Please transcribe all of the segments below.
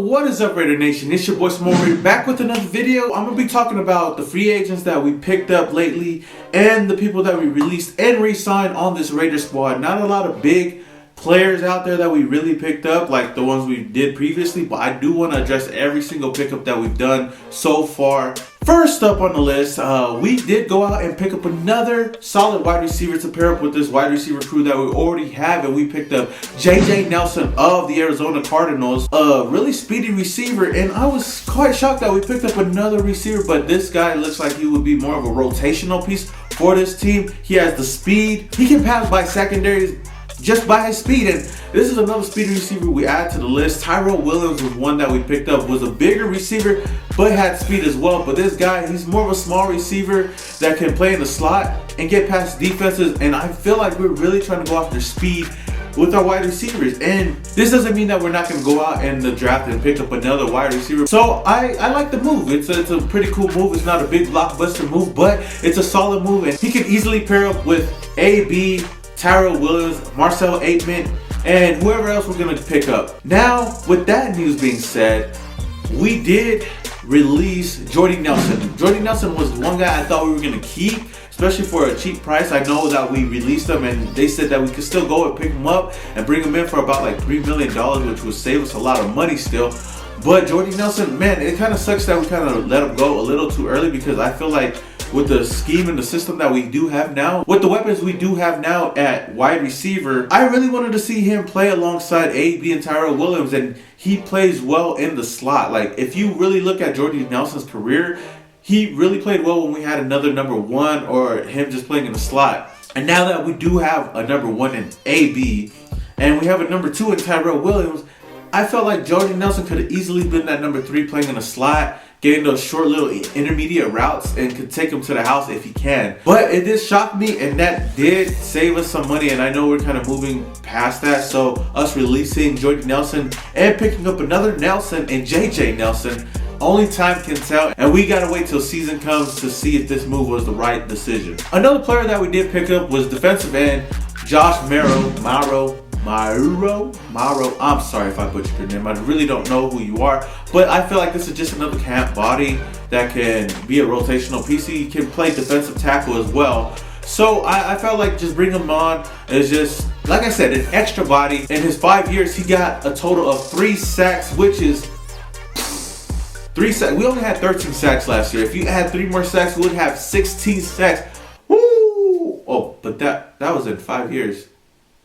What is up, Raider Nation? It's your boy Smorey back with another video. I'm going to be talking about the free agents that we picked up lately and the people that we released and re-signed on this Raider squad. Not a lot of big players out there that we really picked up like the ones we did previously, but I do want to address every single pickup that we've done so far. First up on the list, we did go out and pick up another solid wide receiver to pair up with this wide receiver crew that we already have, and we picked up Jordy Nelson of the Arizona Cardinals, a really speedy receiver, and I was quite shocked that we picked up another receiver, but this guy looks like he would be more of a rotational piece for this team. He has the speed, he can pass by secondaries just by his speed, and this is another speedy receiver we add to the list. Tyrell Williams was one that we picked up, was a bigger receiver but had speed as well, but this guy, he's more of a small receiver that can play in the slot and get past defenses, and I feel like we're really trying to go after speed with our wide receivers, and this doesn't mean that we're not going to go out in the draft and pick up another wide receiver. So I like the move. It's a pretty cool move. It's not a big blockbuster move, but it's a solid move, and he can easily pair up with AB, Tyrell Williams, Marcel Aitman, and whoever else we're going to pick up. Now, with that news being said, we did release Jordy Nelson. Jordy Nelson was one guy I thought we were going to keep, especially for a cheap price. I know that we released him and they said that we could still go and pick him up and bring him in for about like $3 million, which would save us a lot of money still. But Jordy Nelson, man, it kind of sucks that we kind of let him go a little too early, because I feel like with the scheme and the system that we do have now, with the weapons we do have now at wide receiver, I really wanted to see him play alongside AB and Tyrell Williams, and he plays well in the slot. Like, if you really look at Jordy Nelson's career, he really played well when we had another number one or him just playing in the slot. And now that we do have a number one in AB and we have a number two in Tyrell Williams, I felt like Jordy Nelson could have easily been that number three playing in the slot, getting those short little intermediate routes, and could take him to the house if he can. But it did shock me, and that did save us some money, and I know we're kind of moving past that. So us releasing Jordy Nelson and picking up another Nelson and JJ Nelson, only time can tell, and we gotta wait till season comes to see if this move was the right decision. Another player that we did pick up was defensive end Josh Mauro. I'm sorry if I butchered your name. I really don't know who you are, but I feel like this is just another camp body that can be a rotational piece. He can play defensive tackle as well. So I felt like just bring him on is just, like I said, an extra body. In his 5 years, he got a total of 3 sacks, which is 3 sacks. We only had 13 sacks last year. If you add 3 more sacks, we would have 16 sacks. Woo! Oh, but that was in 5 years.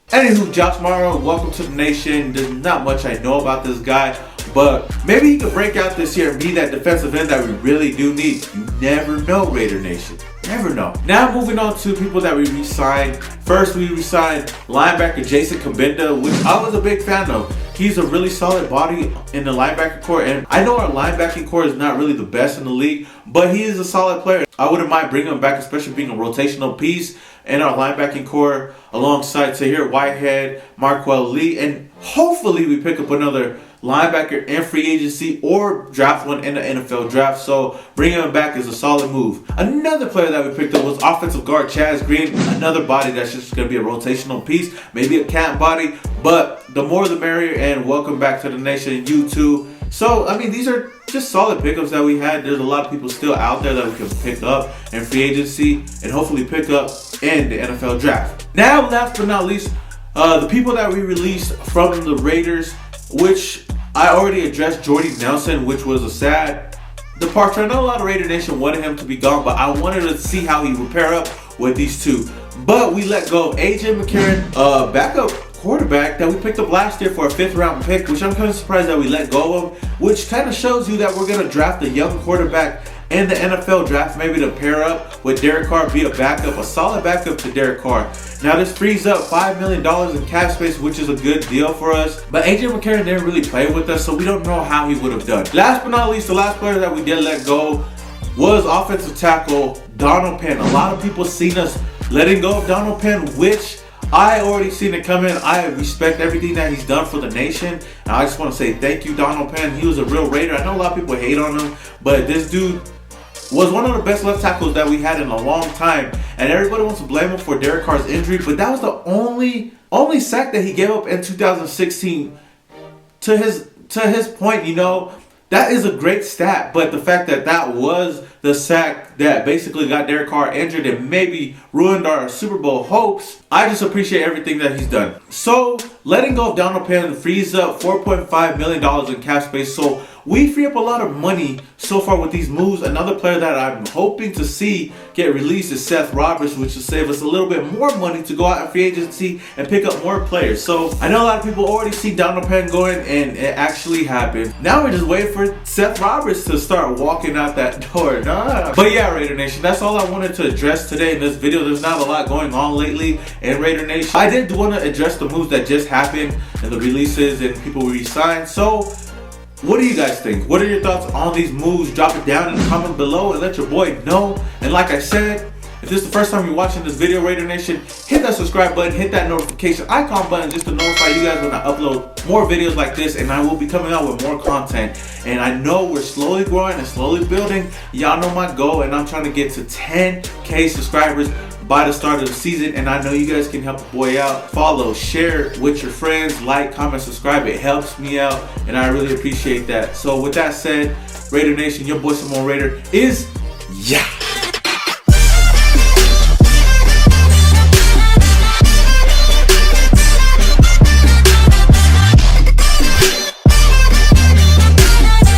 Anywho, Josh Mauro, welcome to the nation. There's not much I know about this guy, but maybe he could break out this year and be that defensive end that we really do need. You never know, Raider Nation. Never know. Now moving on to people that we re-signed. First, we re-signed linebacker Jason Cabinda, which I was a big fan of. He's a really solid body in the linebacker core, and I know our linebacking core is not really the best in the league, but he is a solid player. I wouldn't mind bringing him back, especially being a rotational piece in our linebacking core alongside Tahir Whitehead, Marquel Lee, and hopefully we pick up another linebacker in free agency or draft one in the NFL draft. So bringing him back is a solid move. Another player that we picked up was offensive guard Chaz Green, another body that's just going to be a rotational piece, maybe a camp body, but the more the merrier, and welcome back to the nation, you too. So, I mean, these are just solid pickups that we had. There's a lot of people still out there that we can pick up in free agency and hopefully pick up in the NFL draft. Now, last but not least, the people that we released from the Raiders, which I already addressed Jordy Nelson, which was a sad departure. I know a lot of Raider Nation wanted him to be gone, but I wanted to see how he would pair up with these two. But we let go of McCarron, backup quarterback that we picked up last year for a 5th round pick, which I'm kind of surprised that we let go of, which kind of shows you that we're going to draft a young quarterback in the NFL draft, maybe to pair up with Derek Carr, be a backup, a solid backup to Derek Carr. Now this frees up $5 million in cap space, which is a good deal for us, but McCarron didn't really play with us, so we don't know how he would have done. Last but not least, the last player that we did let go was offensive tackle Donald Penn. A lot of people seen us letting go of Donald Penn, which I already seen it coming. I respect everything that he's done for the nation, and I just want to say thank you, Donald Penn. He was a real Raider. I know a lot of people hate on him, but this dude was one of the best left tackles that we had in a long time, and everybody wants to blame him for Derek Carr's injury, but that was the only sack that he gave up in 2016 to his to his point, you know, that is a great stat, but the fact that that was the sack that basically got Derek Carr injured and maybe ruined our Super Bowl hopes, I just appreciate everything that he's done. So, letting go of Donald Penn frees up $4.5 million in cap space, so we free up a lot of money so far with these moves. Another player that I'm hoping to see get released is Seth Roberts, which will save us a little bit more money to go out in free agency and pick up more players. So I know a lot of people already see Donald Penn going, and it actually happened. Now we're just waiting for Seth Roberts to start walking out that door. But yeah, Raider Nation, that's all I wanted to address today in this video. There's not a lot going on lately in Raider Nation. I did want to address the moves that just happened and the releases and people we re-signed. So what do you guys think? What are your thoughts on these moves? Drop it down in the comment below and let your boy know. And like I said, if this is the first time you're watching this video, Raider Nation, hit that subscribe button, hit that notification icon button just to notify you guys when I upload more videos like this, and I will be coming out with more content. And I know we're slowly growing and slowly building. Y'all know my goal, and I'm trying to get to 10K subscribers by the start of the season, and I know you guys can help the boy out. Follow, share with your friends, like, comment, subscribe. It helps me out, and I really appreciate that. So with that said, Raider Nation, your boy Simone Raider is yeah.